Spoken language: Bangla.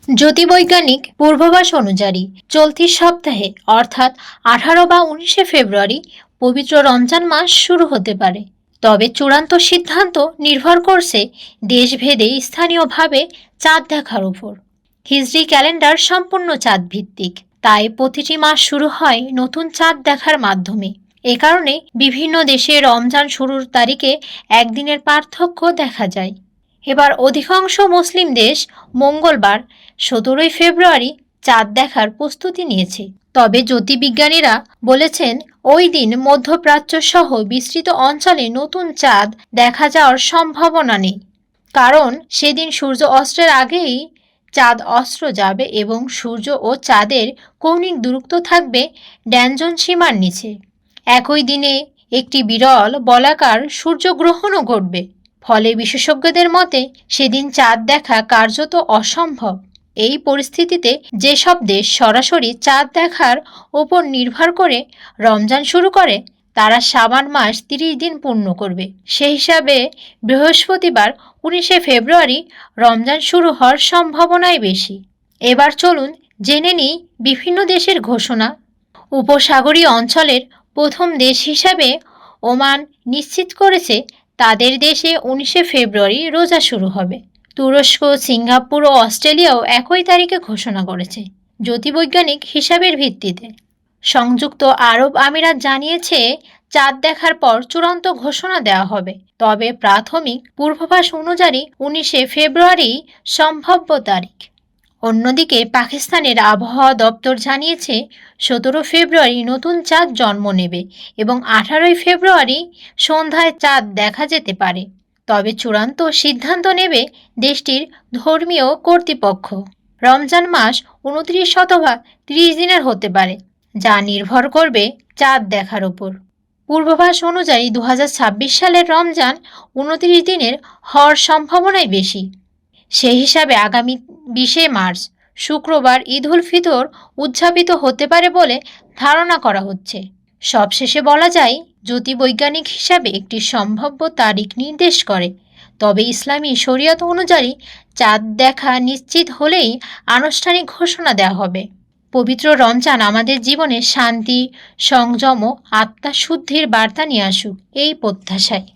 জ্যোতির্বৈজ্ঞানিক পূর্বাভাস অনুযায়ী চলতি সপ্তাহে অর্থাৎ 18 বা 19 ফেব্রুয়ারি পবিত্র রমজান মাস শুরু হতে পারে। তবে চূড়ান্ত সিদ্ধান্ত নির্ভর করছে দেশভেদে স্থানীয়ভাবে চাঁদ দেখার উপর। হিজরি ক্যালেন্ডার সম্পূর্ণ চাঁদ ভিত্তিক, তাই প্রতিটি মাস শুরু হয় নতুন চাঁদ দেখার মাধ্যমে। এ কারণে বিভিন্ন দেশে রমজান শুরুর তারিখে একদিনের পার্থক্য দেখা যায়। এবার অধিকাংশ মুসলিম দেশ মঙ্গলবার 17 ফেব্রুয়ারি চাঁদ দেখার প্রস্তুতি নিয়েছে। তবে জ্যোতির্বিজ্ঞানীরা বলেছেন ওই দিন মধ্যপ্রাচ্য সহ বিস্তৃত অঞ্চলে নতুন চাঁদ দেখা যাওয়ার সম্ভাবনা নেই, কারণ সেদিন সূর্য অস্তের আগেই চাঁদ অস্ত যাবে এবং সূর্য ও চাঁদের কৌণিক দূরত্ব থাকবে ড্যানজন সীমার নিচে। একই দিনে একটি বিরল বলাকার সূর্যগ্রহণও ঘটবে, ফলে বিশেষজ্ঞদের মতে সেদিন চাঁদ দেখা কার্যত অসম্ভব। এই পরিস্থিতিতে যেসব দেশ সরাসরি চাঁদ দেখার ওপর নির্ভর করে রমজান শুরু করে তারা শাবান মাস 30 দিন পূর্ণ করবে। সেই হিসাবে বৃহস্পতিবার 19 ফেব্রুয়ারি রমজান শুরু হওয়ার সম্ভাবনাই বেশি। এবার চলুন জেনে নিই বিভিন্ন দেশের ঘোষণা। উপসাগরীয় অঞ্চলের প্রথম দেশ হিসাবে ওমান নিশ্চিত করেছে তাদের দেশে 19 ফেব্রুয়ারি রোজা শুরু হবে। তুরস্ক, সিঙ্গাপুর ও অস্ট্রেলিয়াও একই তারিখে ঘোষণা করেছে জ্যোতির্বৈজ্ঞানিক হিসাবের ভিত্তিতে। সংযুক্ত আরব আমিরাত জানিয়েছে চাঁদ দেখার পর চূড়ান্ত ঘোষণা দেওয়া হবে, তবে প্রাথমিক পূর্বাভাস অনুযায়ী 19 ফেব্রুয়ারি সম্ভাব্য তারিখ। অন্যদিকে পাকিস্তানের আবহাওয়া দপ্তর জানিয়েছে 17 ফেব্রুয়ারি নতুন চাঁদ জন্ম নেবে এবং 18 ফেব্রুয়ারি সন্ধ্যায় চাঁদ দেখা যেতে পারে। তবে চূড়ান্ত সিদ্ধান্ত নেবে দেশটির ধর্মীয় কর্তৃপক্ষ। রমজান মাস 29 অথবা 30 দিনের হতে পারে, যা নির্ভর করবে চাঁদ দেখার উপর। পূর্বাভাস অনুযায়ী 2026 সালের রমজান 29 দিনের হওয়ার সম্ভাবনাই বেশি। সেই হিসাবে আগামী 20 মার্চ শুক্রবার ঈদ উল ফিতর উদযাপিত হতে পারে বলে ধারণা করা হচ্ছে। সবশেষে বলা যায় জ্যোতির্বৈজ্ঞানিক হিসাবে একটি সম্ভাব্য তারিখ নির্দেশ করে, তবে ইসলামী শরিয়ত অনুযায়ী চাঁদ দেখা নিশ্চিত হলেই আনুষ্ঠানিক ঘোষণা দেওয়া হবে। পবিত্র রমজান আমাদের জীবনে শান্তি, সংযম ও আত্মাশুদ্ধির বার্তা নিয়ে আসুক, এই প্রত্যাশায়।